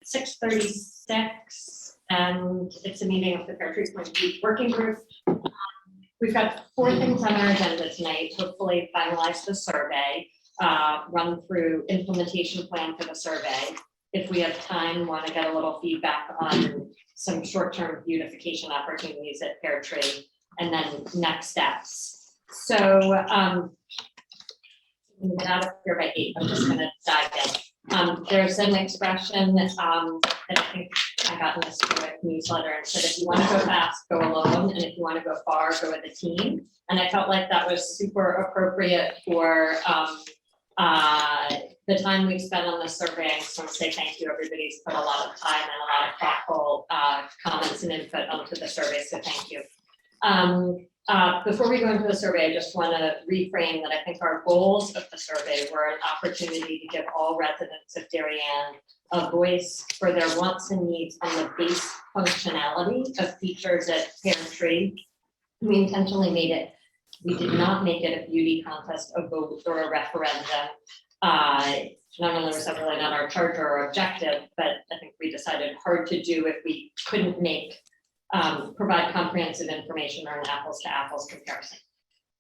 6:36, and it's a meeting of the Pear Tree Point Working Group. We've got 4 things on our agenda tonight. Hopefully finalize the survey, run through implementation plan for the survey. If we have time, want to get a little feedback on some short-term beautification opportunities at Pear Tree, and then next steps. So we'll get out of here by 8. I'm just going to dive in. There's an expression that I think I got in this newsletter, and said, if you want to go fast, go alone, and if you want to go far, go with a team. And I felt like that was super appropriate for the time we've spent on this survey. I just want to say thank you. Everybody's put a lot of time and a lot of thoughtful comments and input onto the survey, so thank you. Before we go into the survey, I just want to reframe that I think our goals of the survey were an opportunity to give all residents of Darien a voice for their wants and needs on the base functionality of features at Pear Tree. We intentionally made it, we did not make it a beauty contest, a vote, or a referendum. Not only was that really not our charge or objective, but I think we decided hard to do if we couldn't provide comprehensive information or an apples to apples comparison.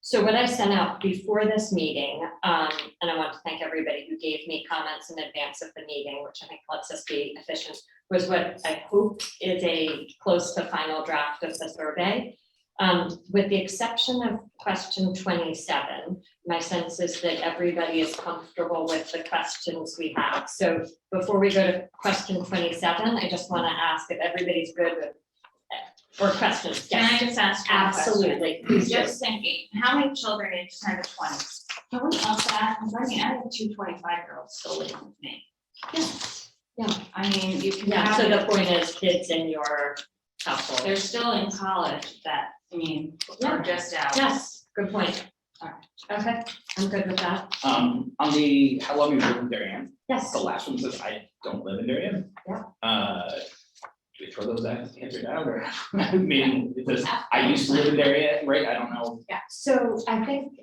So what I sent out before this meeting, and I want to thank everybody who gave me comments in advance of the meeting, which I think lets us be efficient, was what I hope is a close to final draft of the survey. With the exception of question 27, my sense is that everybody is comfortable with the questions we have. So before we go to question 27, I just want to ask if everybody's good with or questions. Can I just ask? Absolutely. Just thinking, how many children age 10 to 20? Can we up that? I mean, I have 2 25-year-olds still living with me. Yes. Yeah. I mean, you can. Yeah. So the point is, kids in your household. They're still in college. That I mean, are just out. Yes. Good point. All right. Okay. I'm good with that. On the how long you've lived in Darien, Yes. the last one says I don't live in Darien. Yeah. Do we throw those answers out, or meaning it says I used to live in Darien, right? I don't know. Yeah. So I think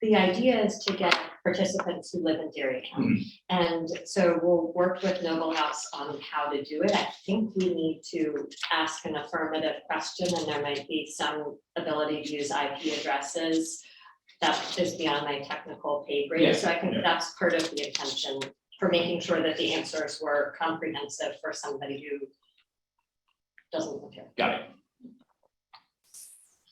the idea is to get participants who live in Darien. Mhm. And so we'll work with Noble House on how to do it. I think we need to ask an affirmative question, and there might be some ability to use IP addresses. That is beyond my technical pay grade. Yeah, So I think yeah. that's part of the intention for making sure that the answers were comprehensive for somebody who doesn't live here. Got it.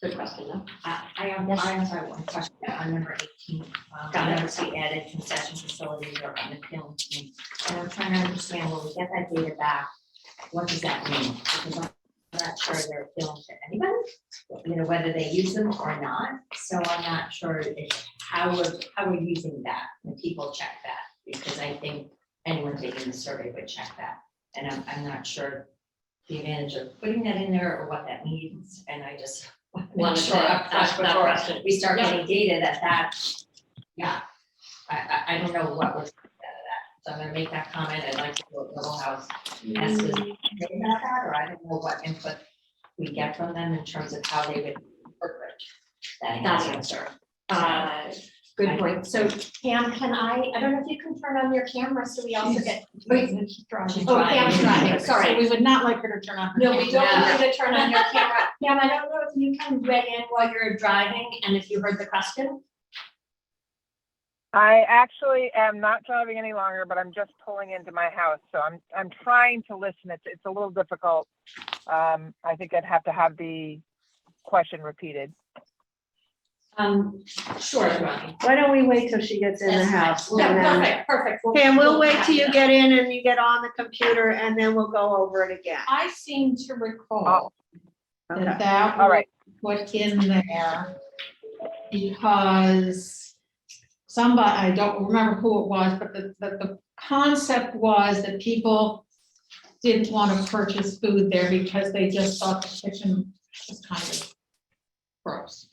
Good question, though. I have one question on number 18. Got it. Notice we added concession facilities or on the film. And I'm trying to understand, when we get that data back, what does that mean? Because I'm not sure they're filmed to anybody, whether they use them or not. So I'm not sure how we're using that when people check that, because I think anyone taking the survey would check that. And I'm not sure the advantage of putting that in there or what that means. And I just Wanted to ask that before question. we start Yeah. getting data yeah, I don't know what was out of that. So I'm gonna make that comment. I'd like to know what Little House has to say about that, or I don't know what input we get from them in terms of how they would interpret that answer. Good point. So Pam, I don't know if you can turn on your camera so we also get. She's Pam's driving. driving, sorry. So we would not like her to turn on her No, camera. we don't want you to turn on your camera. Pam, I don't know if you can weigh in while you're driving and if you heard the question. I actually am not driving any longer, but I'm just pulling into my house, so I'm trying to listen. It's a little difficult. I think I'd have to have the question repeated. Sure, Ronnie. Why don't we wait till she gets in the house? Yeah, and then- perfect. Pam, we'll wait till you get in and you get on the computer, and then we'll go over it again. I seem to recall Okay. that All right. was put in there because somebody, I don't remember who it was, but the concept was that people didn't want to purchase food there because they just thought the kitchen was kind of gross.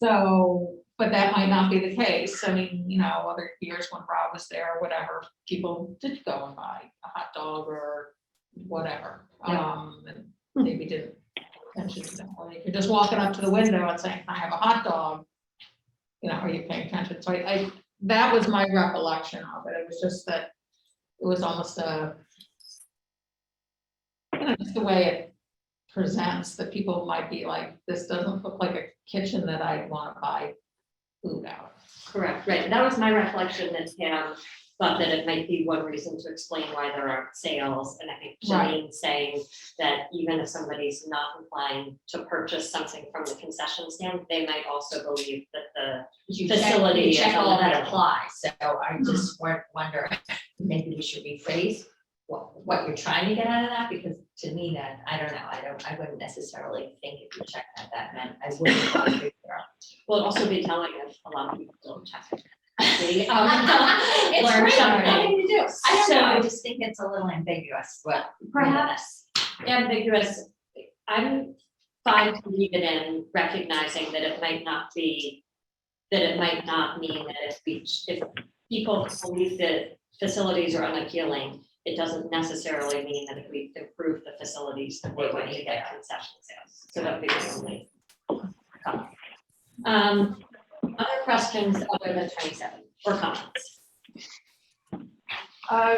So, but that might not be the case. I mean, other years when Rob was there or whatever, people did go and buy a hot dog or whatever. And maybe didn't pay attention to them. Or if you're just walking up to the window and saying, "Can I have a hot dog?" Are you paying attention? So I that was my recollection of it. It was just that it was almost a kind of just the way it presents, that people might be like, this doesn't look like a kitchen that I'd want to buy food out. Correct, right, that was my recollection, that Pam thought that it might be one reason to explain why there aren't sales, and I think Right. Janine saying that even if somebody's not inclined to purchase something from the concession stand, they might also believe that the You facility you is check all that unavailable. applies, so I just wonder, maybe we should rephrase what you're trying to get out of that, because to me that, I don't know, I wouldn't necessarily think if you check that meant I wouldn't buy food there. Will also be telling if a lot of people don't check it. See, It's learn great, something. nothing to do. I don't know, I So- just think it's a little ambiguous, but. Perhaps ambiguous, I'm fine to leave it in, recognizing that it might not be, that it might not mean that if people believe that facilities are unappealing, it doesn't necessarily mean that if we improve the facilities, that we're going to get concession sales. So that would be my only comment. Other questions other than 27 or comments?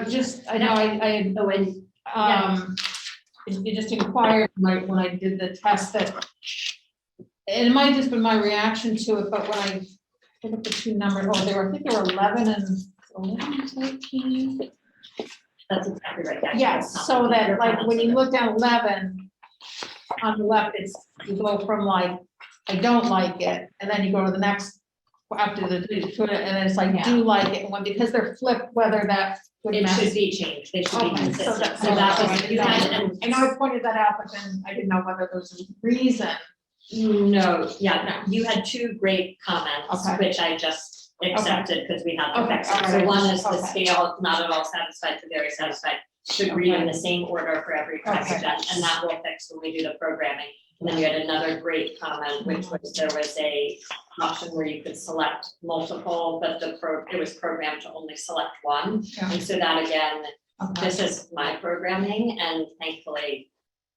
Just, I know I Oh, and you just inquired when I did the test that, and it might have just been my reaction to it, but when I look at the two numbers, I think there were 11 and 13. that's exactly right. That's Yes, so that like when you look down 11, on the left, it's, you go from like, I don't like it, and then you go to the next, after the, and then it's like, do like it, and when, because they're flipped, whether that would It should match. be changed, they should be Okay, so consistent, that- so that was, you had, I know I pointed that out, but then I didn't know whether there was a reason. no, yeah, no, you had two great comments, Okay. which I just accepted because we had to Okay, fix it. all So right. one is the Okay. scale, not at all satisfied to very satisfied, should read in the same order for every president, and that will fix when we do the programming. And then you had another great comment, which was there was a option where you could select multiple, but it was programmed to only select one. Yeah. And so that again, Okay. this is my programming, and thankfully,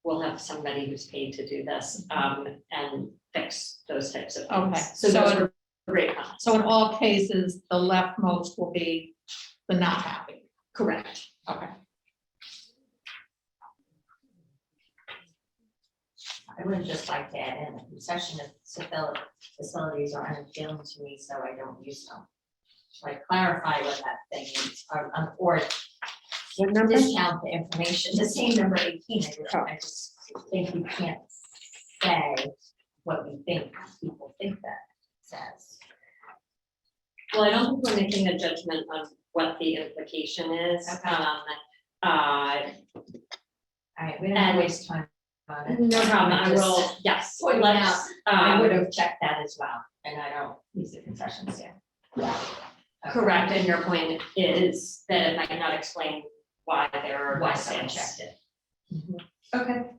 we'll have somebody who's paid to do this, and fix those types of things. Okay, So so those it- were great comments. So in all cases, the leftmost will be the not happy. Correct. Okay. I would just like to add in, the concession of facilities are unappealing to me, so I don't use them. Like clarify what that thing is, or What number? discount the information, the same number 18, I just think we can't say what we think people think that says. Well, I don't think we're making a judgment on what the implication is. Okay. Uh, All right, we don't And- waste time on it. no problem, I Just will, yes, point let's, I would have checked that as well, and I don't use the concession stand. correct, and your point is that it might not explain why there are Why no someone sales. checked it. Okay.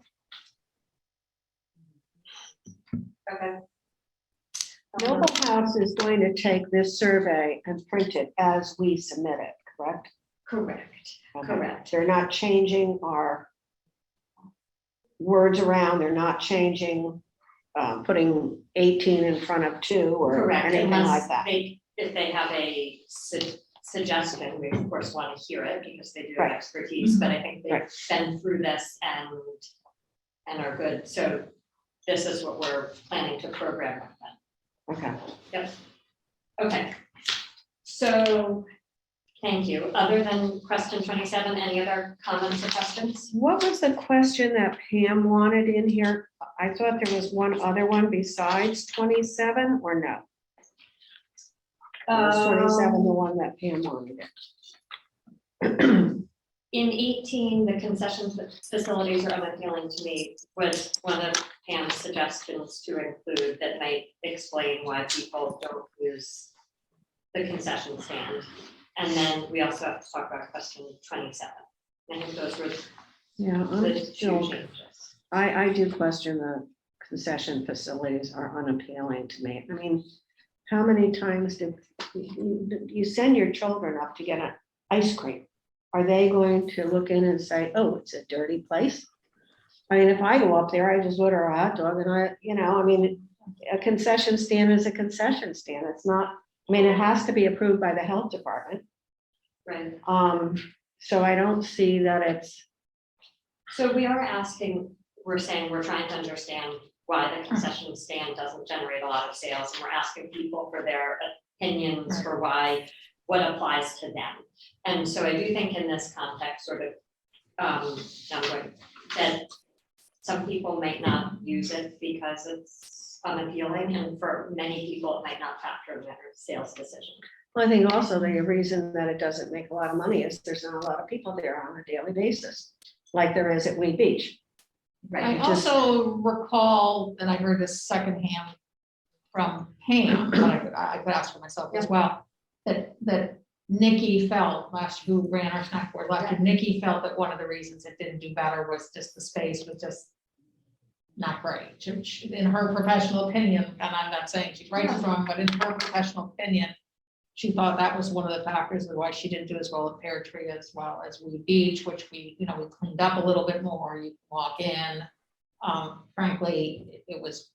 Okay. Noble House is going to take this survey and print it as we submit it, correct? Correct, Okay. correct. They're not changing our words around, they're not changing, putting 18 in front of 2 or Correct, anything unless like that. if they have a suggestion, we of course want to hear it because they do have Right. expertise, but I think they've Right. been through this and are good, so this is what we're planning to program with them. Okay. Yep. Okay. So, thank you. Other than question 27, any other comments or questions? What was the question that Pam wanted in here? I thought there was one other one besides 27 or no? Was 27 the one that Pam wanted? In 18, the concession facilities are unappealing to me was one of Pam's suggestions to include that might explain why people don't use the concession stand. And then we also have to talk about question 27. I think those were Yeah, I'm the two still, changes. I do question the concession facilities are unappealing to me. I mean, how many times do you send your children up to get an ice cream? Are they going to look in and say, oh, it's a dirty place? I mean, if I go up there, I just order a hot dog and I mean, a concession stand is a concession stand. It's not, I mean, it has to be approved by the health department. Right. So I don't see that it's So we are asking, we're saying, we're trying to understand why the concession stand doesn't generate a lot of sales, and we're asking people for their opinions for why, what applies to them. And so I do think in this context, sort of, that some people might not use it because it's unappealing, and for many people, it might not factor in their sales decision. I think also the reason that it doesn't make a lot of money is there's not a lot of people there on a daily basis, like there is at Wheat Beach. I Right, just- also recall, and I heard this secondhand from Pam, but I could ask for myself as well, that Nikki felt who ran our snack board last year, Nikki felt that one of the reasons it didn't do better was just the space was just not great. In her professional opinion, and I'm not saying she's right or wrong, but in her professional opinion, she thought that was one of the factors of why she didn't do as well at Pear Tree as well as Wheat Beach, which we cleaned up a little bit more. You can walk in. Frankly, it was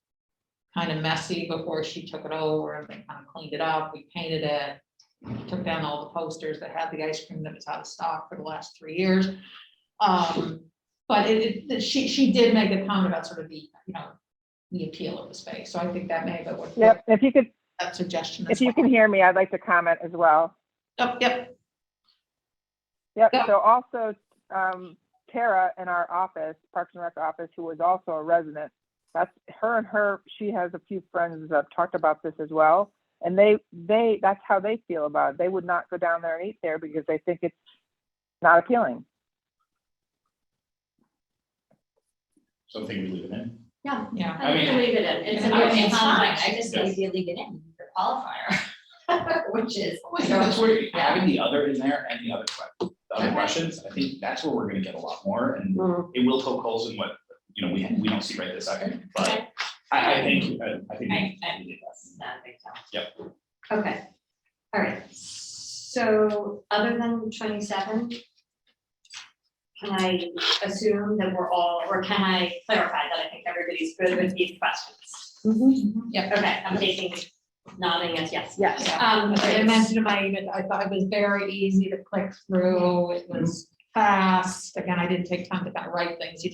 kind of messy before she took it over, and they kind of cleaned it up. We painted it, took down all the posters that had the ice cream that was out of stock for the last 3 years. But she did make a comment about sort of the appeal of the space. So I think that may have been what. Yep, if you could, That suggestion. if you can hear me, I'd like to comment as well. Yep. Yep, Yep. so also, Tara in our office, Parks and Rec office, who was also a resident, that's she has a few friends that have talked about this as well. And that's how they feel about it. They would not go down there and eat there because they think it's not appealing. Something we leave it in. Yeah. Yeah. I think leave it in. It's And an I mean, it's fine, open I just Yes. think you leave it in, the qualifier, which is. That's where having the other in there and the other questions, I think that's where we're gonna get a lot more, and Mm, it will poke holes in what, we don't see right this second, but I think. That makes sense. Yep. Okay, all right, so other than 27, can I assume that we're all, or can I clarify that I think everybody's good with these questions? mhm, Okay, I'm taking, nodding as yes. yes. As I mentioned in my email, I thought it was very easy to click through. It was fast. Again, I didn't take time to kind of write things.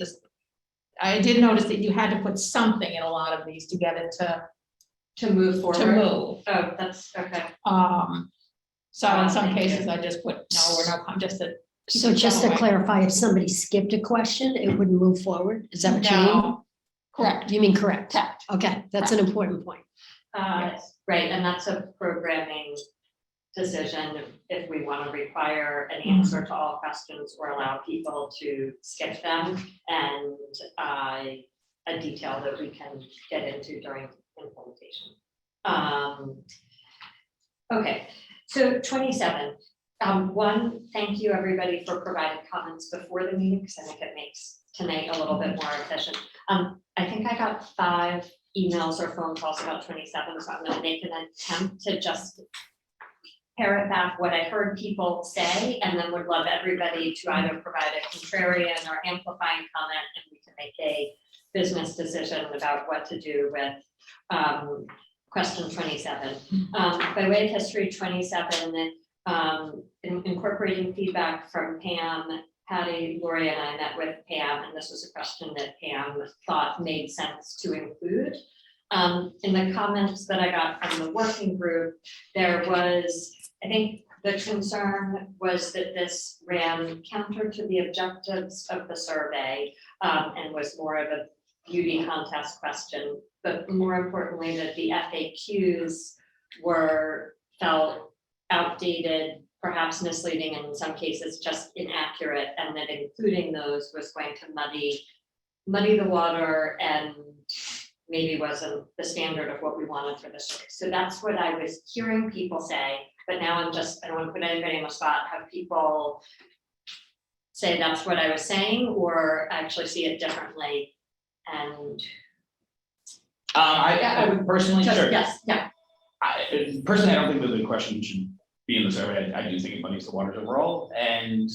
I did notice that you had to put something in a lot of these to get it To move forward. to move. Oh, that's, okay. So in some Thank you. cases, I just put no or no, I'm just a. So just to clarify, if somebody skipped a question, it wouldn't move forward? Is that what you mean? No, correct. You mean correct? Correct. Okay, that's an important point. Right, and that's a programming decision if we want to require an answer to all questions or allow people to skip them, and a detail that we can get into during implementation. Okay, so 27. One, thank you everybody for providing comments before the meeting, because I think it makes tonight a little bit more efficient. I think I got 5 emails or phone calls about 27, so I'm gonna make an attempt to just parrot back what I heard people say, and then would love everybody to either provide a contrarian or amplifying comment, and we can make a business decision about what to do with question 27. By way of history, 27, incorporating feedback from Pam, Patty, Lori, and I met with Pam, and this was a question that Pam thought made sense to include. In the comments that I got from the working group, there was, I think the concern was that this ran counter to the objectives of the survey, and was more of a beauty contest question, but more importantly, that the FAQs felt outdated, perhaps misleading, and in some cases just inaccurate, and that including those was going to muddy the water and maybe wasn't the standard of what we wanted for the survey. So that's what I was hearing people say, but now I don't want to put anybody on the spot, have people say that's what I was saying, or actually see it differently. And I would personally, just, sure. yes, yeah, Personally, I don't think that the question should be in the survey. I do think it muddies the waters overall, and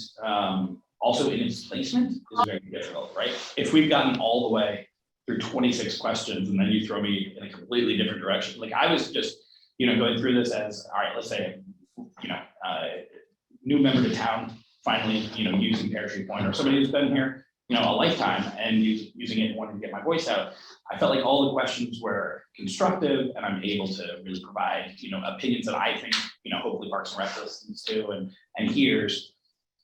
also in its placement is very difficult, right? If we've gotten all the way through 26 questions and then you throw me in a completely different direction, like I was just, going through this as, all right, let's say, new member to town, finally, using Pear Tree Point, or somebody who's been here a lifetime and using it and wanting to get my voice out, I felt like all the questions were constructive and I'm able to really provide, opinions that I think, hopefully Parks and Rec listens to and hears,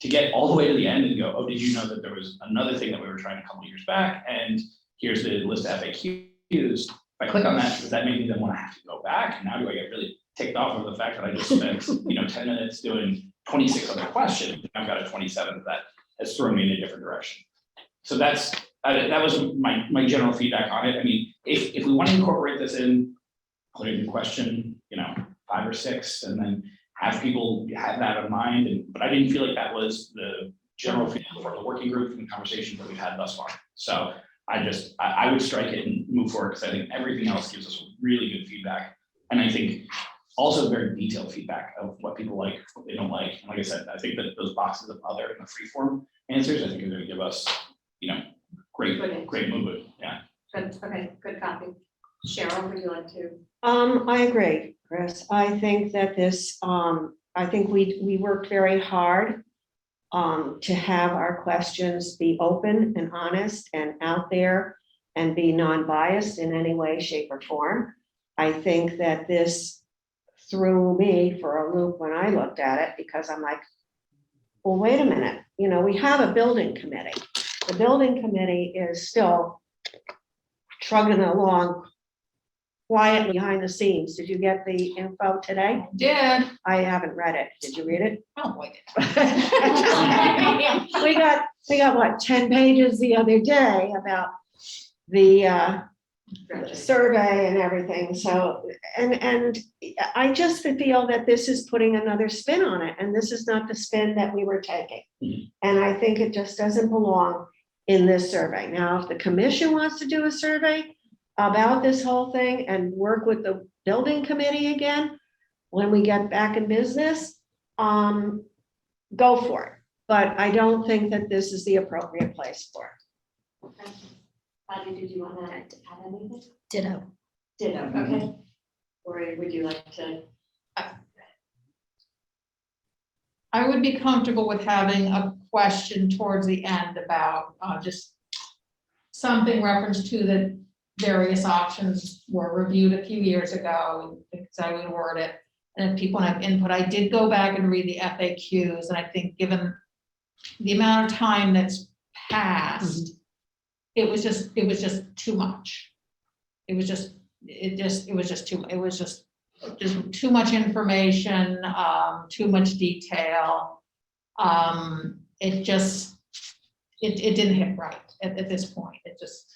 to get all the way to the end and go, oh, did you know that there was another thing that we were trying a couple of years back? And here's the list of FAQs. If I click on that, does that make me then want to have to go back? And now do I get really ticked off of the fact that I just spent, 10 minutes doing 26 other questions? I've got a 27th that has thrown me in a different direction. So that was my general feedback on it. I mean, if we want to incorporate this in, put it in question, 5 or 6, and then have people have that in mind. But I didn't feel like that was the general feel for the working group and the conversations that we've had thus far. So I would strike it and move forward because I think everything else gives us really good feedback. And I think also very detailed feedback of what people like, what they don't like. And like I said, I think that those boxes of other and the free form answers, I think are going to give us, great movement. Yeah. Good, okay, good copy. Cheryl, would you like to? I agree, Chris. I think that I think we worked very hard to have our questions be open and honest and out there and be non-biased in any way, shape, or form. I think that this threw me for a loop when I looked at it, because I'm like, well, wait a minute, we have a building committee. The building committee is still trugging along quietly behind the scenes. Did you get the info today? Did, I haven't read it. Did you read it? oh boy. We got what, 10 pages the other day about the survey and everything. So, and I just feel that this is putting another spin on it, and this is not the spin that we were taking. And I think it just doesn't belong in this survey. Now, if the commission wants to do a survey about this whole thing and work with the building committee again, when we get back in business, go for it. But I don't think that this is the appropriate place for it. Okay. Patty, did you want to add anything? Ditto. Ditto, okay. Or would you like to? I would be comfortable with having a question towards the end about just something reference to the various options were reviewed a few years ago, because I would word it. And if people have input, I did go back and read the FAQs, and I think given the amount of time that's passed, it was just too much. It was just too much information, too much detail. It didn't hit right at this point. It just.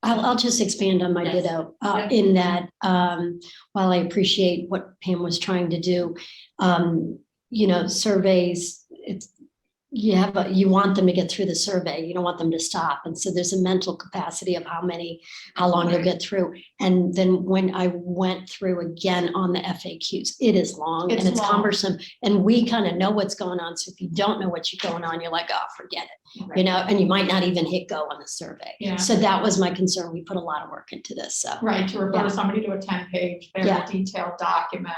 I'll just expand on my Yes. ditto in that while I appreciate what Pam was trying to do, surveys, you want them to get through the survey. You don't want them to stop. And so there's a mental capacity of how long you'll get through. And then when I went through again on the FAQs, it is long and it's long. cumbersome. And we kind of know what's going on. So if you don't know what's going on, you're like, oh, forget it, and you might not even hit go on the survey. Yeah. So that was my concern. We put a lot of work into this. So Right, to refer Yeah. to somebody to a 10-page, very Yeah. detailed document.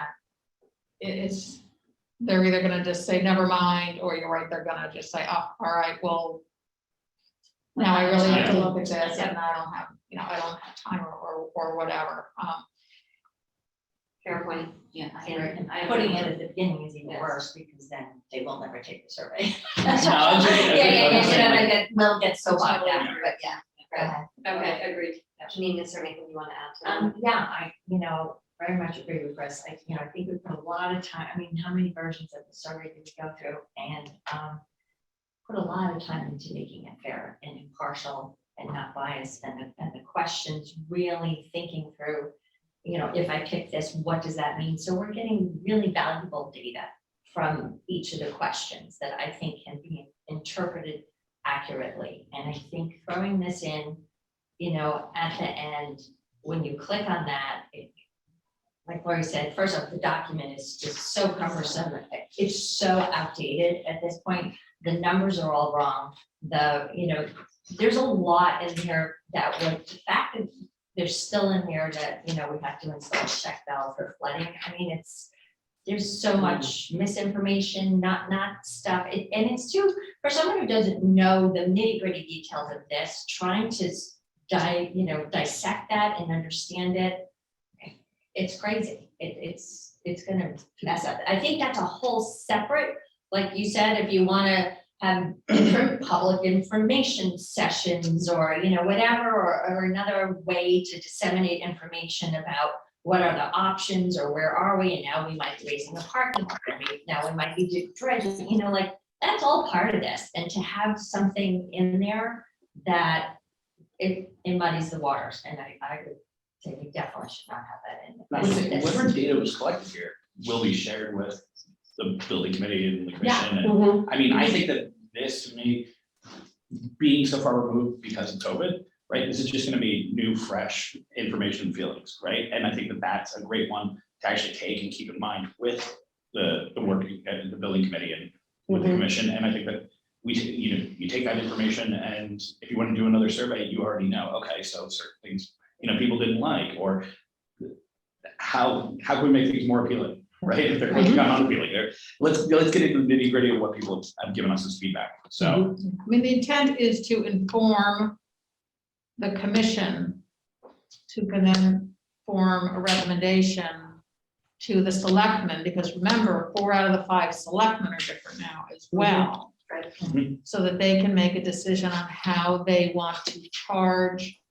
They're either gonna just say, never mind, or you're right, they're gonna just say, oh, all right, well, now I really have to look at this, and I don't have time or whatever. Fair point. Yeah, I agree. agree. Putting it at the beginning is even worse, because then they will never take the survey. We'll get so bogged down, but yeah. Go ahead. Okay, agreed. Janine, is there anything you want to add to that? Yeah, I very much agree with Chris. I think we put a lot of time, how many versions of the survey did we go through? And put a lot of time into making it fair and impartial and not biased, and the questions really thinking through, if I pick this, what does that mean? So we're getting really valuable data from each of the questions that I think can be interpreted accurately. And I think throwing this in, at the end, when you click on that, like Lori said, first off, the document is just so cumbersome. It's so outdated at this point. The numbers are all wrong. There's a lot in here that would, the fact that there's still in there that, we have to install a check valve for flooding. there's so much misinformation, not stuff, and it's too, for someone who doesn't know the nitty gritty details of this, trying to dissect that and understand it, it's crazy. It's gonna mess up. I think that's a whole separate, like you said, if you wanna have different public information sessions or, whatever, or another way to disseminate information about what are the options or where are we, and now we might be raising the parking lot, now we might be dredging, like, that's all part of this, and to have something in there that it muddies the waters, and I would say we definitely should not have that in. I would say whatever data was collected here will be shared with the building committee and the commission. And Mhm. I mean, I think that this, to me, being so far removed because of COVID, right, this is just gonna be new, fresh information and feelings, right? And I think that that's a great one to actually take and keep in mind with the work at the building committee and with the Mhm. commission. And I think that you take that information, and if you want to do another survey, you already know, okay, so certain things, people didn't like, or how can we make things more appealing, right? If they're not appealing, let's get into the nitty gritty of what people have given us as feedback. So, I mean, the intent is to inform the commission to then form a recommendation to the selectmen, because remember, 4 out of the 5 selectmen are different now as well. Mhm. So that they can make a decision on how they want to charge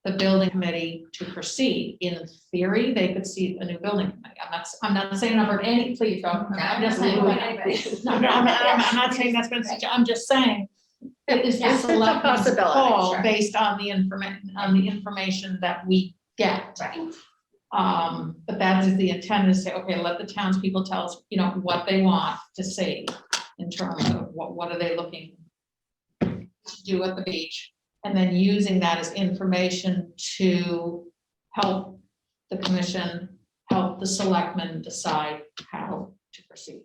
the building committee to proceed. In theory, they could see a new building committee. I'm not saying I've heard any, please don't, I'm just saying. No, I'm not saying that's been, I'm just saying. It is the Yes, it's a selectmen's possibility, call sure. based on the information that we get. Right. But that is the intent, is to say, okay, let the townspeople tell us, what they want to see in terms of what are they looking to do at the beach, and then using that as information to help the commission, help the selectmen decide how to proceed.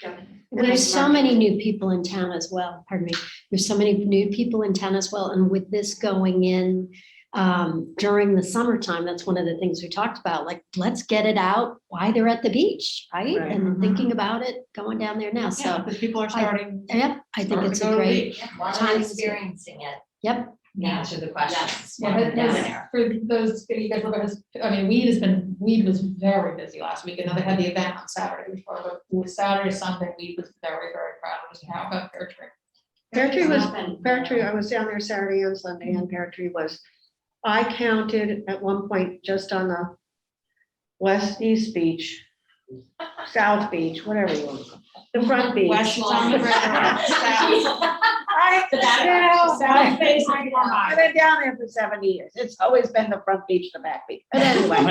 And there's so many new people in town as well, pardon me, there's so many new people in town as well, and with this going in during the summertime, that's one of the things we talked about, like, let's get it out why they're at the beach, right? Right. And thinking about it, going down there now, Yeah, so, because people are starting. yep, I think starting it's to a go to the great, beach. A lot Time of to- experiencing it, yep, answer the questions. Yeah, while but we're down this- there. for those, you guys look at this, I mean, weed was very busy last week, and then they had the event on Saturday, which was Saturday, Sunday, weed was very, very crowded, was how about Pear Tree? Pear Tree, I was down there Saturday and Sunday, and Pear Tree was, I counted at one point just on the east beach, south beach, whatever you want to call it, the front beach. West is on the river, south. You know, South face, I've been down there for 70 years. It's always been the front beach, the back beach. But anyway,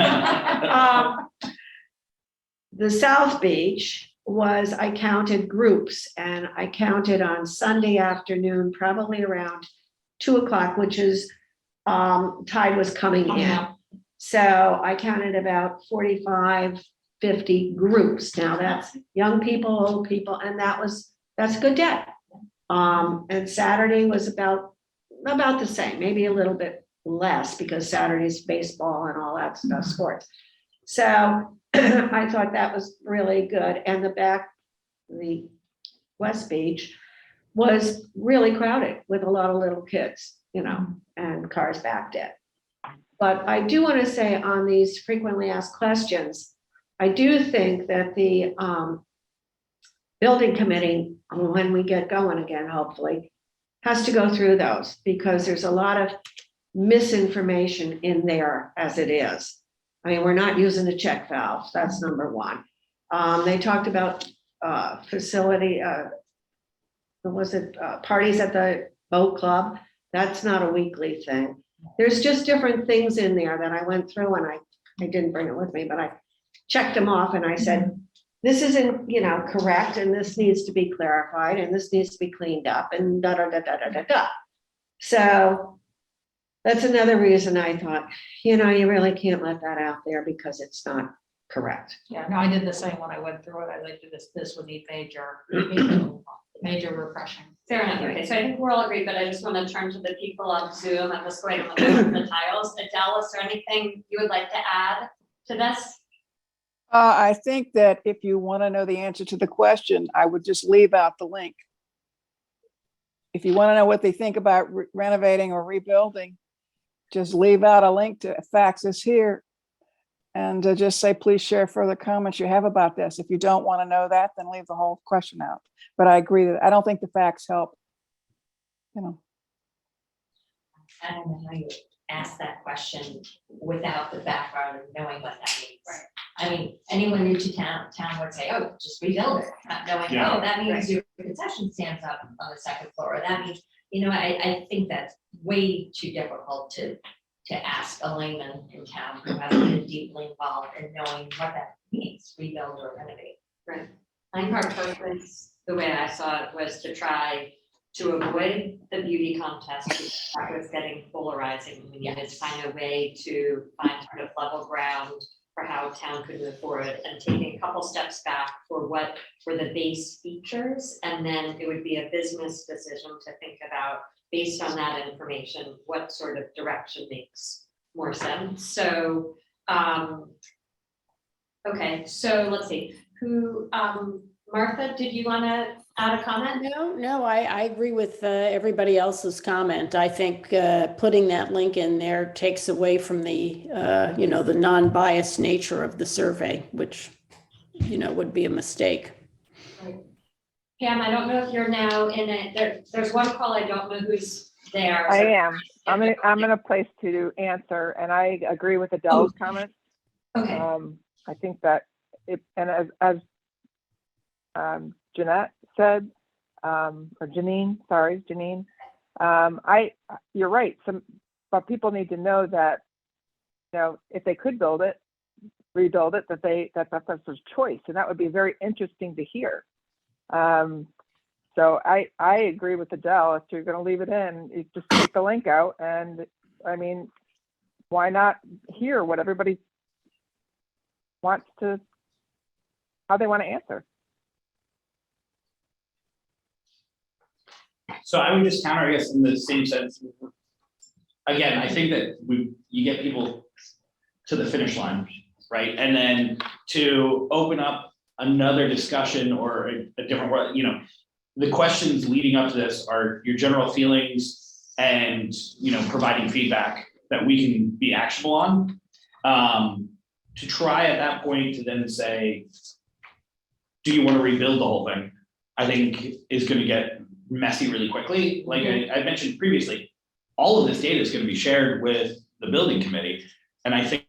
the South Beach was, I counted groups, and I counted on Sunday afternoon, probably around 2:00, which is tide was coming in. So I counted about 45, 50 groups. Now that's young people, old people, and that's a good day. And Saturday was about the same, maybe a little bit less, because Saturday's baseball and all that stuff, sports. So I thought that was really good. And the West Beach was really crowded with a lot of little kids, and cars backed in. But I do want to say, on these frequently asked questions, I do think that the building committee, when we get going again, hopefully, has to go through those, because there's a lot of misinformation in there as it is. I mean, we're not using the check valves, that's number one. They talked about facility, parties at the boat club. That's not a weekly thing. There's just different things in there that I went through, and I didn't bring it with me, but I checked them off, and I said, this isn't, correct, and this needs to be clarified, and this needs to be cleaned up, and da, da, da, da, da, da, da. So that's another reason I thought, you really can't let that out there, because it's not correct. Yeah, no, I did the same when I went through it. I like this would need major refreshing. Fair enough. Okay, so I think we're all agreed, but I just want to turn to the people on Zoom. I'm just going to look at the tiles. Adele, is there anything you would like to add to this? I think that if you want to know the answer to the question, I would just leave out the link. If you want to know what they think about renovating or rebuilding, just leave out a link to fax us here and just say, please share further comments you have about this. If you don't want to know that, then leave the whole question out. But I agree that I don't think the facts help. You know, I don't know how you ask that question without the background of knowing what that means. Right. I mean, anyone new to town would say, oh, just rebuild it, not knowing, Yeah. oh, that means your concession stands up on the second floor, or that means, I think that's way too difficult to ask a layman in town who hasn't been deeply involved in knowing what that means, rebuild or renovate. Right. I think our purpose, the way I saw it, was to try to avoid the beauty contest, because that was getting polarizing. We needed to find a way to find sort of level ground for how town could move forward, and taking a couple steps back for what were the base features. And then it would be a business decision to think about, based on that information, what sort of direction makes more sense. So, okay, so let's see, who, Martha, did you want to add a comment? No, I agree with everybody else's comment. I think putting that link in there takes away from the, the non-biased nature of the survey, which, would be a mistake. Pam, I don't know if you're now in it. There's one call, I don't know who's there. I am. I'm in a place to answer, and I agree with Adele's comments. Okay, I think that and as Jeanette said, or Janine, you're right. But people need to know that, if they could rebuild it, that's their choice, and that would be very interesting to hear. So I agree with Adele. If you're going to leave it in, you just take the link out, and I mean, why not hear what everybody wants to, how they want to answer. So I would just counter, I guess, in the same sense. Again, I think that you get people to the finish line, right? And then to open up another discussion or a different world, the questions leading up to this are your general feelings and, providing feedback that we can be actionable on. To try at that point to then say, do you want to rebuild the whole thing? I think is going to get messy really quickly. Like I mentioned previously, all of this data is going to be shared with the building committee. And I think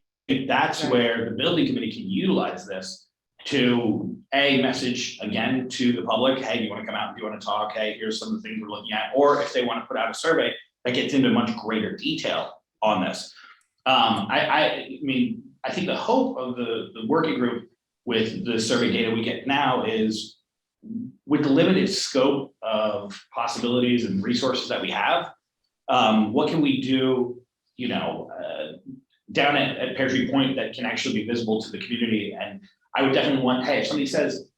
that's where the building committee can utilize this to message again to the public, hey, do you want to come out? Do you want to talk? Hey, here's some of the things we're looking at. Or if they want to put out a survey that gets into much greater detail on this. I mean, I think the hope of the working group with the survey data we get now is, with the limited scope of possibilities and resources that we have, what can we do, down at Pear Tree Point that can actually be visible to the community? And I would definitely want, hey, if somebody says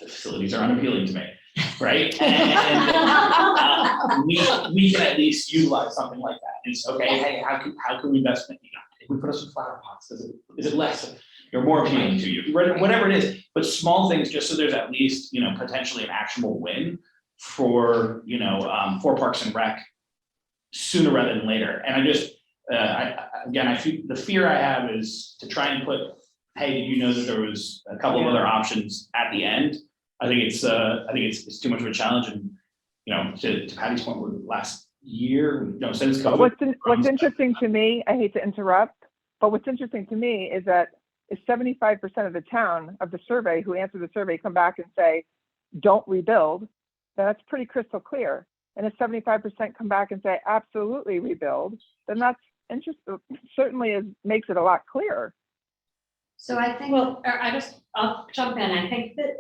the facilities are unappealing to me, right? And we can at least utilize something like that. It's okay, hey, how can we best, if we put us in flower pots, is it less or more appealing to you? Whatever it is, but small things, just so there's at least, potentially an actionable win for, for Parks and Rec sooner rather than later. And I just, I feel the fear I have is to try and put, hey, did you know that there was a couple of other options at the end? I think it's too much of a challenge. And, to Patty's point, we're last year, since COVID. What's interesting to me, I hate to interrupt, but what's interesting to me is that if 75% of the town of the survey who answered the survey come back and say, don't rebuild, then that's pretty crystal clear. And if 75% come back and say, absolutely rebuild, then that's interesting, certainly makes it a lot clearer. so I think, I'll jump in. I think that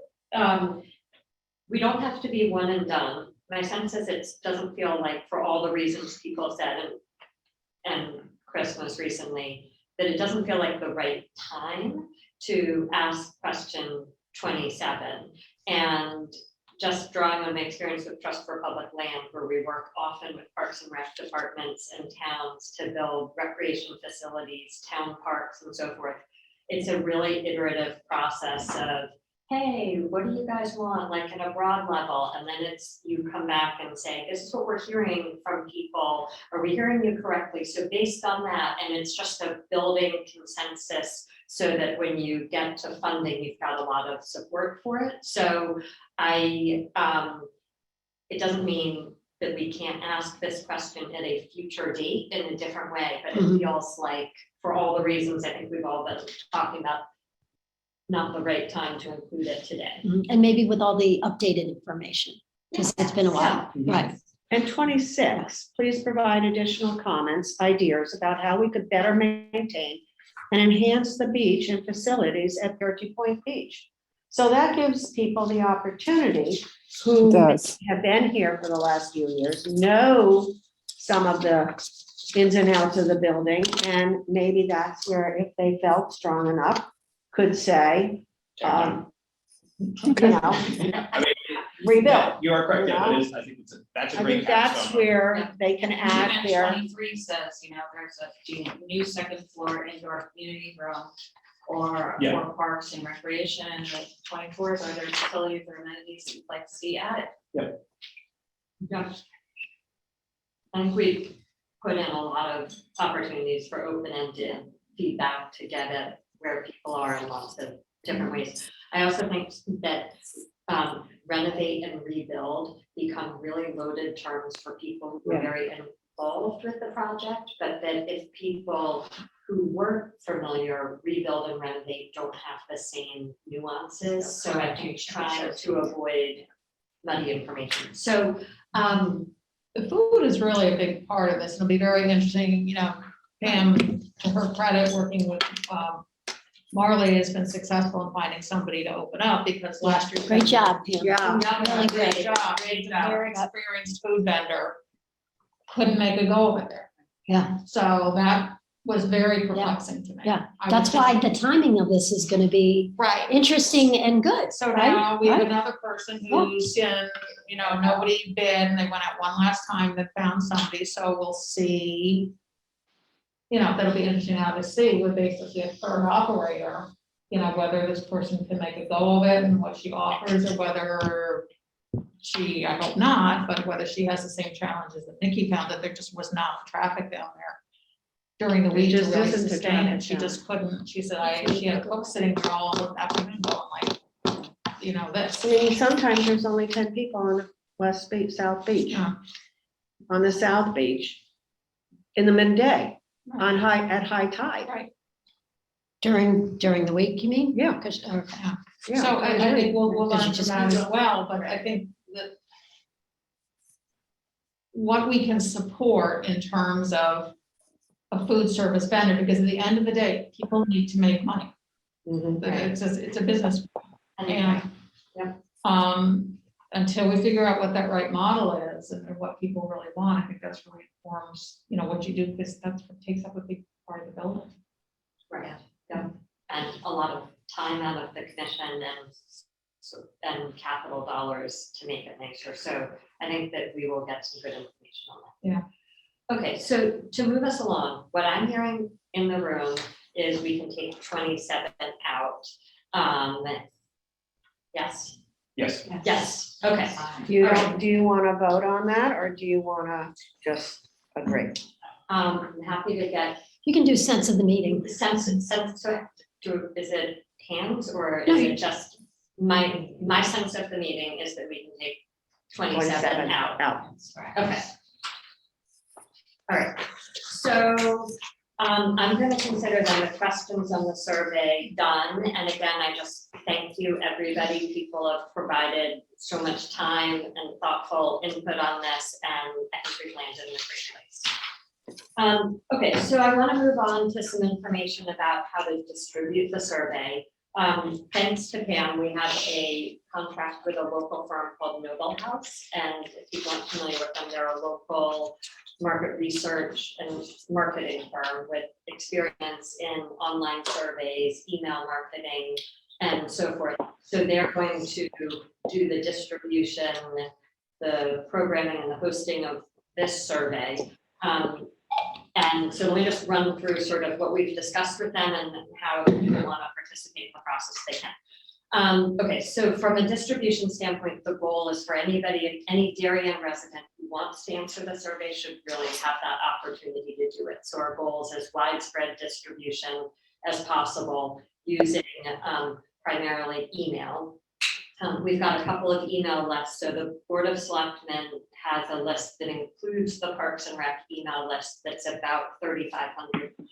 we don't have to be one and done. My sense is it doesn't feel like, for all the reasons people said, and Chris most recently, that it doesn't feel like the right time to ask question 27. And just drawing on my experience with Trust for Public Land, where we work often with Parks and Rec departments and towns to build recreation facilities, town parks, and so forth, it's a really iterative process of, hey, what do you guys want, like at a broad level? And then it's, you come back and say, this is what we're hearing from people. Are we hearing you correctly? So based on that, and it's just a building consensus so that when you get to funding, you've got a lot of support for it. So it doesn't mean that we can't ask this question at a future date in a different way, but it feels like, for all the reasons I think we've all been talking about, not the right time to include it today. And maybe with all the updated information, because it's been a while, right? And 26, please provide additional comments, ideas about how we could better maintain and enhance the beach and facilities at 30 Point Beach. So that gives people the opportunity who It does. have been here for the last few years, know some of the ins and outs of the building, and maybe that's where, if they felt strong enough, could say, you know, I mean, rebuild. you are correct, yeah, You know? it is, I think that's a I great think that's capstone. where they can add Even their, 23 says, you know, there's a new second floor indoor community room or Yeah. for parks and recreation, and the 24s are there facilities or amenities that you'd like to see added. Yeah. I think we put in a lot of opportunities for open-ended feedback to get at where people are in lots of different ways. I also think that renovate and rebuild become really loaded terms for people who are Yeah. very involved with the project, but that if people who weren't familiar, rebuild and renovate don't have the same nuances. So I think trying to avoid muddy information. So, The food is really a big part of this. It'll be very interesting, you know, Pam, to her credit, working with Marley has been successful in finding somebody to open up, because last year. Great job, Pam. yeah, Really Great great. job. Great job. Very experienced food vendor. Couldn't make a go of it there. Yeah. So that was very perplexing to me. Yeah, I that's was why just- the timing of this is gonna be Right. interesting and good. So right? now we have Right. another person who's in, you know, nobody bid, and they went out one last time, that found somebody, so we'll see. You know, that'll be interesting how to see with basically a third operator, you know, whether this person can make a go of it and what she offers, or whether she, I hope not, but whether she has the same challenges that Nikki found, that there just was not traffic down there during the It week to just really isn't a sustain traffic it. She just couldn't, she said, she had a cook sitting there all afternoon going like, you know, this. I mean, sometimes there's only 10 people on the West Beach, South Beach. Yeah. On the South Beach, in the midday, at high tide. Right. During the week, you mean? Yeah. 'Cause- okay. Yeah, So I think we'll Because you learn just from that as can't- well, but I think that what we can support in terms of a food service vendor, because at the end of the day, people need to make money. Mhm. It's a business, and Yeah. until we figure out what that right model is and what people really want, I think that's really informs, you know, what you do, because that's what takes up a big part of the building. right, yeah, and a lot of time out of the commission and capital dollars to make it nicer. So I think that we will get some good information on that. Yeah. Okay, so to move us along, what I'm hearing in the room is we can take 27 out. Yes, Yes, yes, okay. Do you want to vote on that, or do you want to just agree? I'm happy to get You can do sense of the meeting. sense, so is it hands or No, is you- it just, my sense of the meeting is that we can take 27 out. Okay. All right, so I'm gonna consider then the questions on the survey done, and again, I just thank you, everybody. People have provided so much time and thoughtful input on this, and I think we've landed in a great place. Okay, so I want to move on to some information about how to distribute the survey. Thanks to Pam, we have a contract with a local firm called Noble House, and if you aren't familiar with them, they're a local market research and marketing firm with experience in online surveys, email marketing, and so forth. So they're going to do the distribution, the programming and the hosting of this survey. And so let me just run through sort of what we've discussed with them and how if people want to participate in the process, they can. Okay, so from a distribution standpoint, the goal is for anybody, any Darien resident who wants to answer the survey should really have that opportunity to do it. So our goal is as widespread distribution as possible using primarily email. We've got a couple of email lists. So the Board of Selectmen has a list that includes the Parks and Rec email list that's about 3,500 names.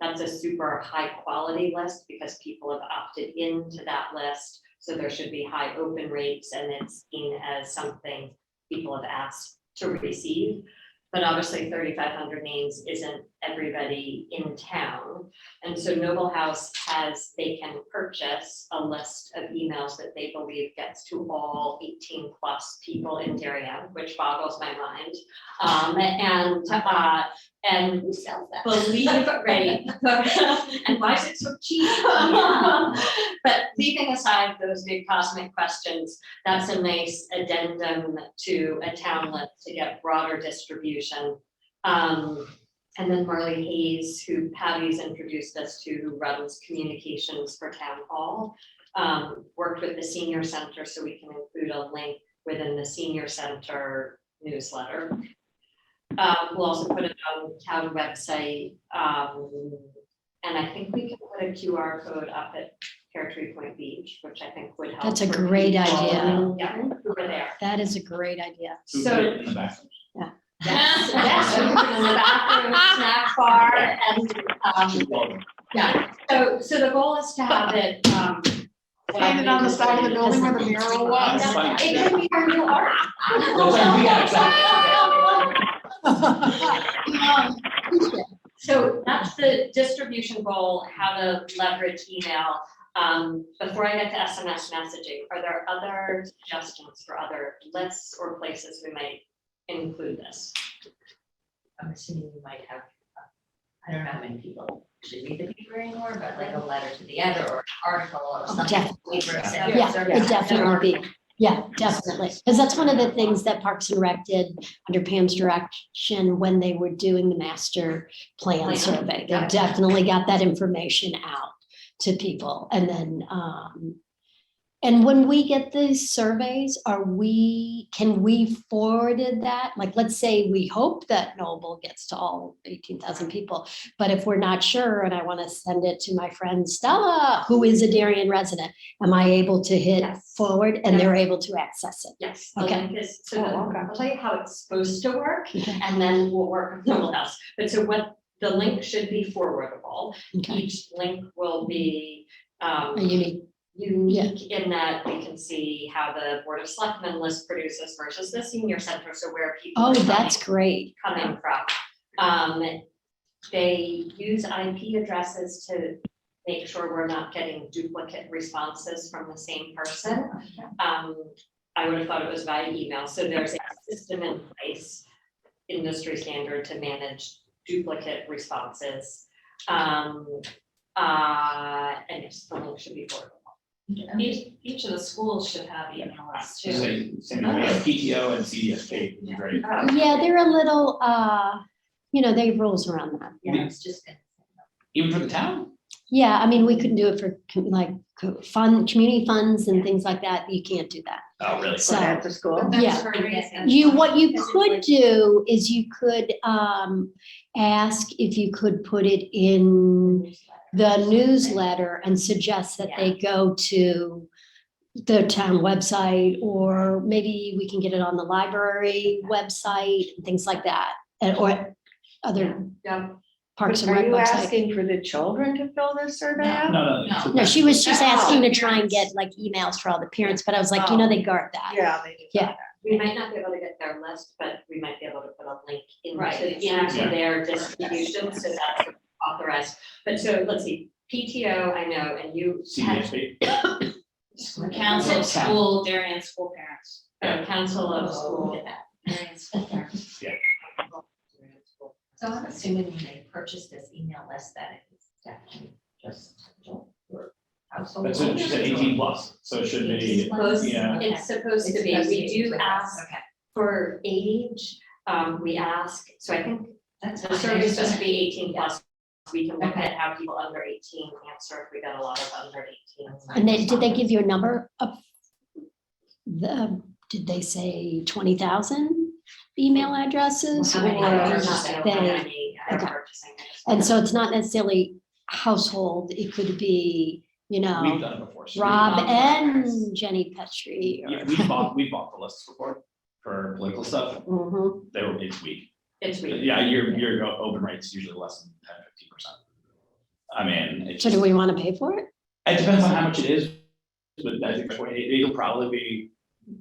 That's a super high quality list because people have opted into that list. So there should be high open rates and it's seen as something people have asked to receive. But obviously 3,500 names isn't everybody in town. And so Noble House they can purchase a list of emails that they believe gets to all 18 plus people in Darien, which boggles my mind. And Who sells that? believe, right, and why is it so cheap? But leaving aside those big cosmic questions, that's a nice addendum to a town list to get broader distribution. And then Marley Hayes, who Patty's introduced us to, who runs communications for Town Hall, worked with the Senior Center so we can include a link within the Senior Center newsletter. We'll also put it on town website. And I think we can put a QR code up at Pear Tree Point Beach, which I think would help. That's a for great people, idea. Yeah, who are there. That is a great idea. So So- put it in the bathroom. Yes, yes, we put it in the bathroom, snack bar, and, yeah, so the goal is to have it, Painted on the side of the building where the mural was. That's fine. It could be our new art. Yeah, exactly. So that's the distribution goal, how to leverage email. Before I get to SMS messaging, are there other suggestions for other lists or places we might include this? I'm assuming you might have, I don't know how many people should read the paper anymore, but like a letter to the editor or an article or something. Definitely. Paper said, Yeah, survey. it definitely be. Yeah, definitely. Because that's one of the things that Parks and Rec did under Pam's direction when they were doing the master plan survey. They Yeah. definitely got that information out to people. And then, and when we get these surveys, can we forwarded that? Like, let's say we hope that Noble gets to all 18,000 people, but if we're not sure and I want to send it to my friend Stella, who is a Darien resident, am I able to hit Yes. forward and they're able to access it? Yes. the Okay. link is- So Oh, okay. I'll tell you how it's supposed to work, Okay. and then we'll work with someone else. But so what, the link should be forwardable. Okay. Each link will be, A unique, unique in that we can see how the Board of Selectmen list produces versus the Senior Center, so where people oh, are that's great. coming from. They use IP addresses to make sure we're not getting duplicate responses from the same person. I would have thought it was via email, so there's a system in place, industry standard to manage duplicate responses. And yes, the link should be forwardable. Each of the schools should have email lists too. Same way, PTO and CDSK is great. Yeah, they're a little, they have rules around that. Yeah, it's just gonna. Even for the town? Yeah, I mean, we couldn't do it for community funds and things like that. You can't do that. Oh, really? So- At the school. That's Yeah. for a reason. What you Because it's could like- do is you could ask if you could put it in the newsletter and suggest that they go to the town website, or maybe we can get it on the library website and things like that, or other Yeah. Parks and Are Rec you website. asking for the children to fill this survey out? No. No. No, she was just Oh. asking to try and get like emails for all the parents, but I was like, they guard that. Yeah, they do. Yeah. We might not be able to get their list, but we might be able to put a link Right. into their distribution, so that's authorized. But so, let's see, PTO, I know, and you had CDSK. The Council of School, Darien School Parents. a council of Look school. at that. Darien School Parents. Yeah. So I'm assuming when they purchased this email list that it's definitely just for household. That's what she said, 18 plus, so it should be, Supposed- yeah. It's supposed to be, we do ask Okay. for age, we ask, so I think That's The survey is supposed to nice. be 18 plus. We can look Okay. at how people under 18 answer if we got a lot of under 18. And they, did they give you a number of did they say 20,000 email addresses? How many or others not know how they- many are okay. purchasing it. And so it's not necessarily household, it could be, you We've know, done it before. So Rob Rob and Jenny Petrie. Yeah, or- we've bought the lists before for political stuff. Mhm. It's weak. It's weird. Yeah, your open rate's usually less than 10-15%. I mean, it's So do we want to pay for it? it depends on how much it is, but I think it'll probably be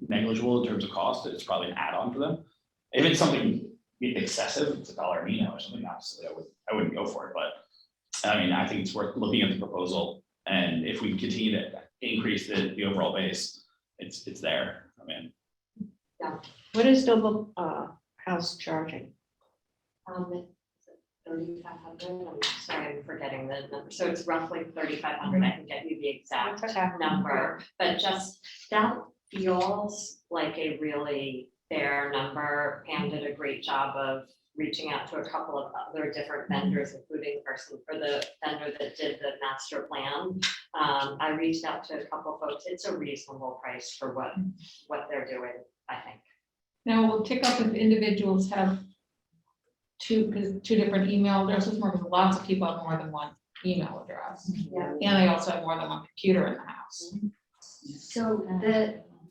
negligible in terms of cost. It's probably an add-on for them. If it's something excessive, it's $1 an email or something, obviously I wouldn't go for it, but I mean, I think it's worth looking at the proposal, and if we continue to increase the overall base, it's there. I mean, What is Noble House charging? 3,500, I'm sorry, I'm forgetting the number, so it's roughly 3,500, I can get you the exact number, but just that feels like a really fair number. Pam did a great job of reaching out to a couple of other different vendors, including the vendor that did the master plan. I reached out to a couple folks, it's a reasonable price for what they're doing, I think. Now, we'll tick up if individuals have two different email addresses, more because lots of people have more than one email address. Yeah. And they also have more than one computer in the house. So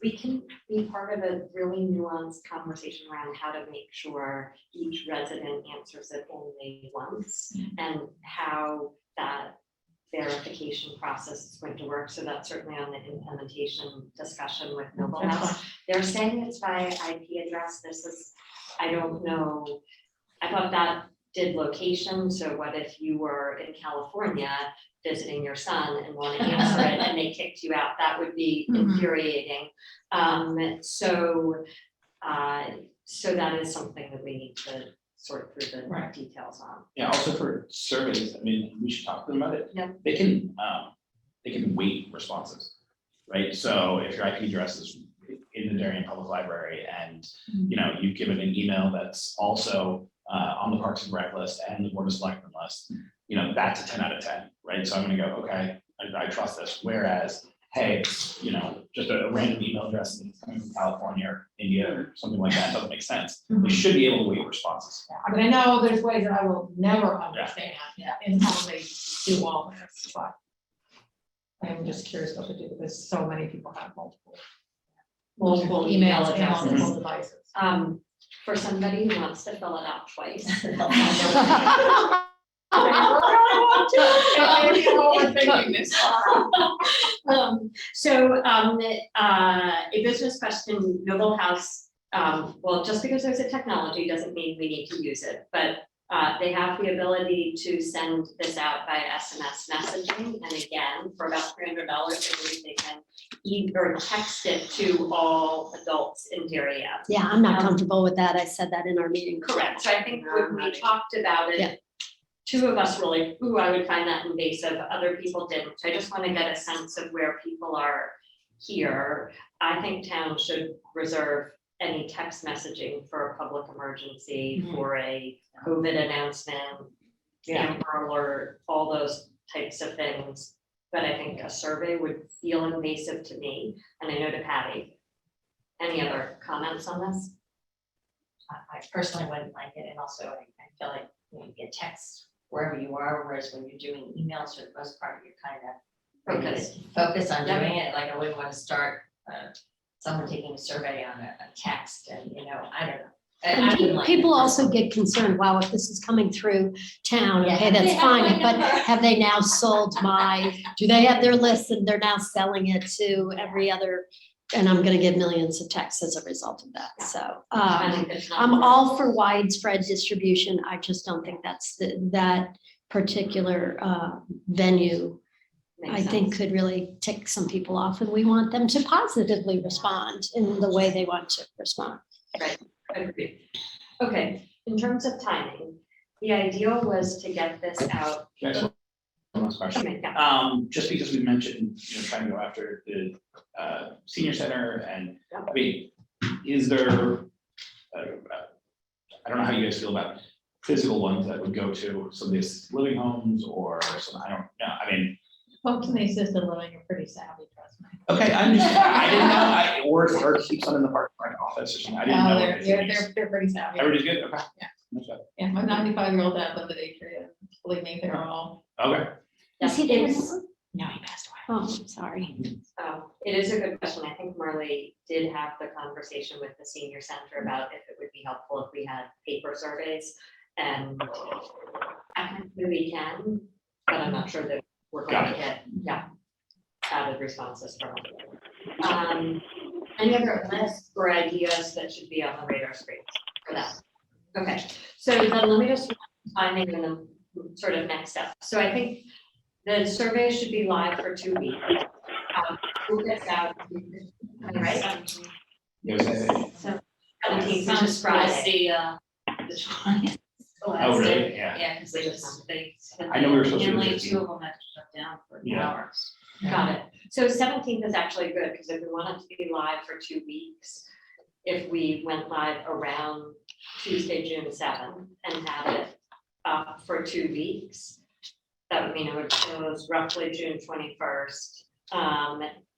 we can be part of a really nuanced conversation around how to make sure each resident answers it only once and how that verification process is going to work. So that's certainly on the implementation discussion with Noble That's House. They're saying it's by IP address. This is, I don't know. I thought that did location. So what if you were in California visiting your son and want to answer it and they kicked you out? That would be infuriating. So that is something that we need to sort through the Right. details on. yeah, also for surveys, I mean, we should talk to them about it. Yeah. They can wait responses, right? So if your IP address is in the Darien Public Library and, you know, you've given an email that's also on the Parks and Rec list and the Board of Selectmen list, you know, that's a 10 out of 10, right? So I'm gonna go, okay, I trust this. Whereas, hey, you know, just a random email address that's coming from California or India or something like that doesn't make sense. We should be able to wait responses. I mean, I know there's ways that I will never understand in how they do all this, but I'm just curious what to do, because so many people have multiple Multiple email emails and addresses. multiple devices. For somebody who wants to fill it out twice. A business question, Noble House, well, just because there's a technology doesn't mean we need to use it, but they have the ability to send this out by SMS messaging. And again, for about $300, I believe they can either text it to all adults in Darien. Yeah, I'm not comfortable with that. I said that in our meeting. Correct, so I think when we talked about Yeah. it, two of us were like, ooh, I would find that invasive, other people didn't, so I just wanna get a sense of where people are here. I think town should reserve any text messaging for a public emergency, for a COVID announcement, Amber Alert, all those types of things. But I think a survey would feel invasive to me, and I know to Patty. Any other comments on this? I personally wouldn't like it, and also I feel like you get text wherever you are, whereas when you're doing emails for the most part, you're kind of focus on Yeah. doing it, like I wouldn't want to start someone taking a survey on a text, and you know, I don't know. I wouldn't like it People also personally. get concerned, wow, if this is coming through town, Yeah. okay, They that's have fine, my but number. have they now sold do they have their list and they're now selling it to every other? And I'm gonna get millions of texts as a result of that, so. I think it's not I'm worth- all for widespread distribution, I just don't think that's that particular venue, Makes I think sense. could really tick some people off, and we want them to positively respond in the way they want to respond. Agreed. Okay, in terms of timing, the ideal was to get this out. Can I ask one last question? Okay, yeah. Just because we mentioned, you know, trying to go after the senior center and, I mean, is there, I don't know how you guys feel about physical ones that would go to some of these living homes or some, I don't know, I mean, Folks in the assisted living are pretty savvy, trust me. okay, I didn't know, or keep some in the park office or something, I didn't No, know. they're, what they're, it is. they're pretty savvy. Everybody's good, okay. Yeah. Okay. Yeah, my 95-year-old dad lived at Atria. Believe me, they're all. Okay, Is he there It's- now? No, he passed away. Oh, sorry. It is a good question. I think Marley did have the conversation with the senior center about if it would be helpful if we had paper surveys. And technically we can, but I'm not sure that we're going Got to it. get, added responses from it. Any other lists or ideas that should be on the radar screen for that? Okay, so then let me just timing and the sort of next step. So I think the survey should be live for 2 weeks. Who gets out, right? So 17th, which is Friday. Oh, really? Yeah. Yeah, because they. I know we were supposed to do Only 15. 2 of them had to shut down for Yeah. hours. Got it. So 17th is actually good, because if we want it to be live for 2 weeks, if we went live around Tuesday, June 7th, and had it up for 2 weeks, that would mean it would close roughly June 21st.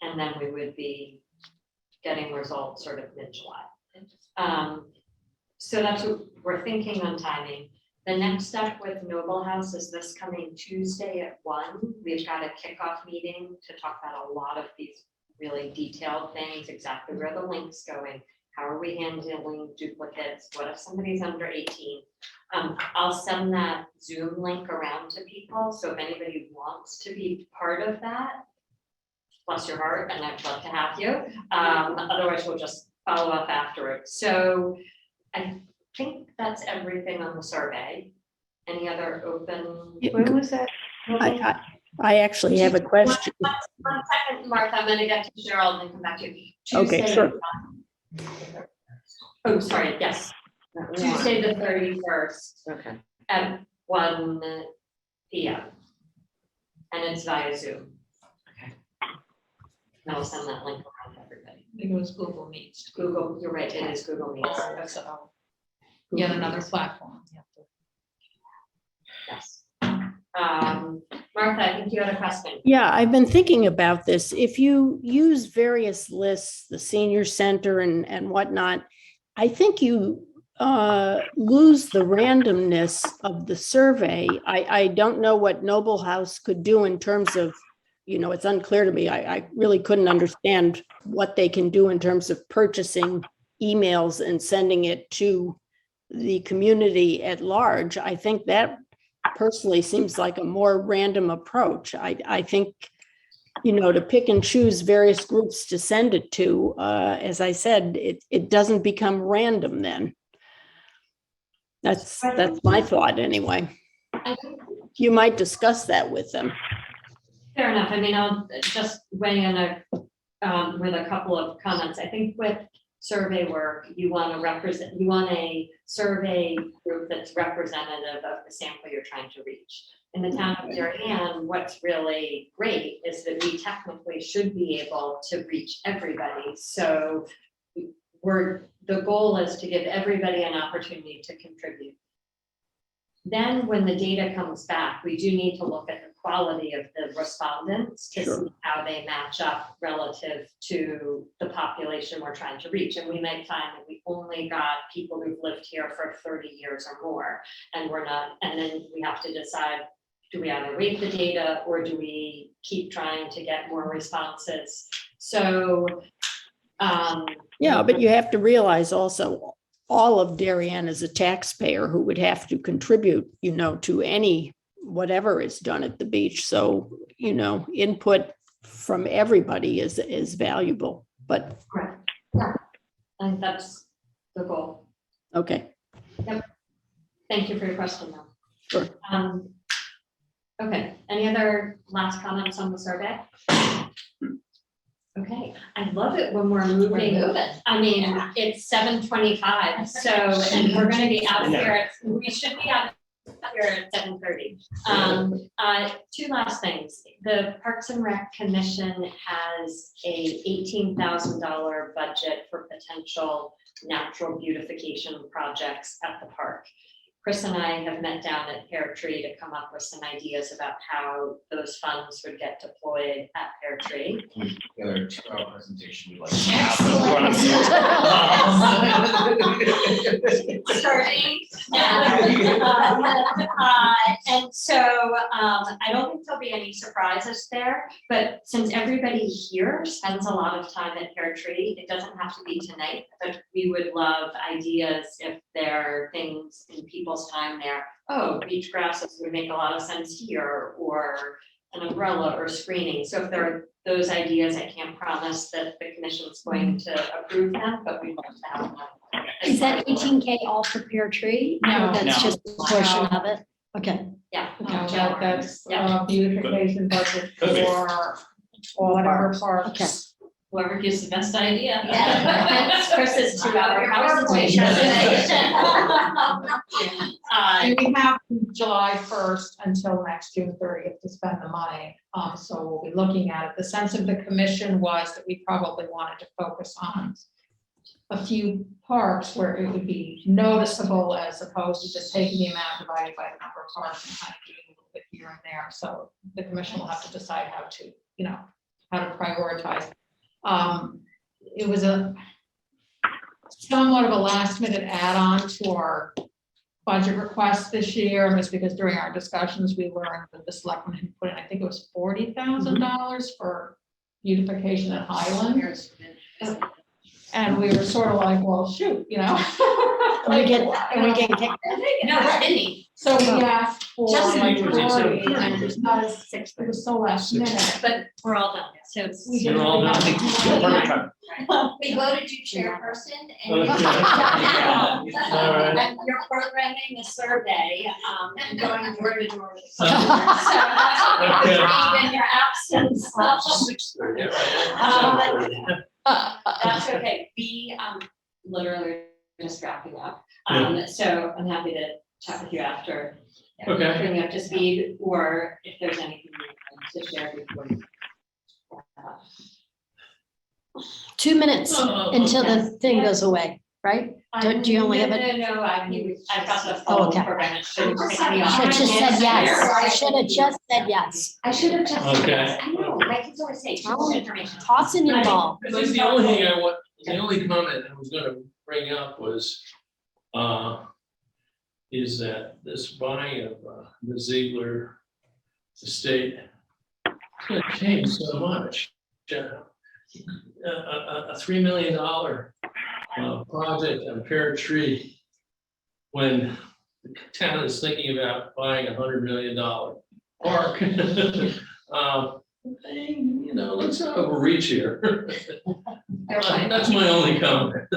And then we would be getting results sort of mid-July. So that's what we're thinking on timing. The next step with Noble House is this coming Tuesday at 1. We've got a kickoff meeting to talk about a lot of these really detailed things, exactly where the link's going, how are we handling duplicates, what if somebody's under 18? I'll send that Zoom link around to people, so if anybody wants to be part of that, bless your heart, and I'd love to have you. Otherwise, we'll just follow up afterwards. So I think that's everything on the survey. Any other open? When was that? I actually have a question. One second, Martha, I'm gonna get to Cheryl and then come back to you. Okay, Tuesday sure. at 1. Oh, sorry, yes, Tuesday the 31st Okay. at 1 p.m. And it's via Zoom. Okay. And I'll send that link around to everybody. I think it was Google Meets. Google, you're right, it is Google Meets. So, yet another platform. Yes. Martha, I think you had a question. Yeah, I've been thinking about this. If you use various lists, the senior center and whatnot, I think you lose the randomness of the survey. I don't know what Noble House could do in terms of, it's unclear to me. I really couldn't understand what they can do in terms of purchasing emails and sending it to the community at large. I think that personally seems like a more random approach. I think, to pick and choose various groups to send it to, as I said, it doesn't become random then. That's my thought anyway. I think You might discuss that with them. fair enough. I mean, I'll just weigh in with a couple of comments. I think with survey work, you want a survey group that's representative of the sample you're trying to reach. In the town of Darien, what's really great is that we technically should be able to reach everybody. So the goal is to give everybody an opportunity to contribute. Then when the data comes back, we do need to look at the quality of the respondents to see how they match up relative to the population we're trying to reach. And we might find that we only got people who've lived here for 30 years or more, and then we have to decide, do we either weight the data or do we keep trying to get more responses? So, Yeah, but you have to realize also, all of Darien is a taxpayer who would have to contribute, to any, whatever is done at the beach. So, input from everybody is valuable, but, correct. Yeah, I think that's the goal. okay. Thank you for your question, though. Sure. Okay, any other last comments on the survey? Okay, I love it when we're moving. I mean, it's 7:25, so, and we're gonna be out of here, we should be out of here at 7:30. Two last things. The Parks and Rec Commission has a $18,000 budget for potential natural beautification projects at the park. Chris and I have met down at Pear Tree to come up with some ideas about how those funds would get deployed at Pear Tree. The other 2-hour presentation we like. Starting. And so, I don't think there'll be any surprises there, but since everybody here spends a lot of time at Pear Tree, it doesn't have to be tonight, but we would love ideas if there are things in people's time there. Oh, beach grasses would make a lot of sense here, or an umbrella or screening. So if there are those ideas, I can't promise that the commission's going to approve them, but we'd love to have them. Is that 18K all for Pear Tree? No. That's No. just a portion of it? Okay. Yeah. That's Yeah. beautification budget Could be. for whatever parks. Okay. Whoever gives the best idea. Yeah. Chris's 2-hour presentation. And we have from July 1st until next June 30th to spend the money. So we'll be looking at it. The sense of the commission was that we probably wanted to focus on a few parks where it would be noticeable as opposed to just taking the amount divided by the number of parks and kind of doing a little bit here and there. So the commission will have to decide how to, how to prioritize. It was a somewhat of a last minute add-on to our budget request this year. And it was because during our discussions, we learned that the selectmen had put in, I think it was $40,000 for beautification at Highland. And we were sort of like, well, shoot, And we get kicked. No, Sydney. So we asked for Just like like 40, for and because it was so last minute. But we're all done, so it's. We You're didn't all really done. have- Perfect time. We voted you chairperson Yeah. And you're programming a survey, and going door to door. So, in your absence. That's okay, we, literally just wrapping up, so I'm happy to chat with you after. Okay. Bring you up to speed, or if there's anything you want to share before. 2 minutes until the thing goes away, right? Do you only have it? No, I've got the Oh, full okay. program, it shouldn't take me off. Should have just said yes. Should have just said yes. I should have just. Okay. I know, my kids always say too much information. Toss in your ball. I think the only thing the only comment I was gonna bring up was, is that this buying of the Ziegler estate is gonna change so much. A $3 million project on Pear Tree, when the town is thinking about buying a $100 million park. Let's not overreach here. That's my only comment.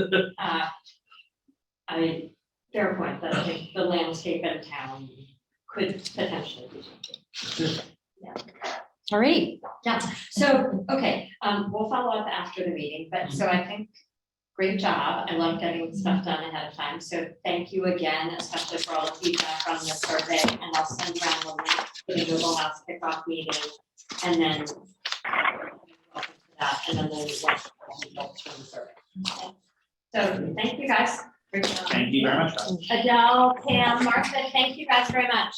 Fair point, that I think the landscape in town could potentially be something. All right. Yeah, so, okay, we'll follow up after the meeting, but so I think, great job. I love getting stuff done ahead of time. So thank you again, especially for all the feedback from the survey, and I'll send around the link for the Google House kickoff meeting. And then welcome to that, and then we'll watch the results from the survey. Okay. So thank you guys. Great job. Thank you very much. Adele, Pam, Martha, thank you guys very much.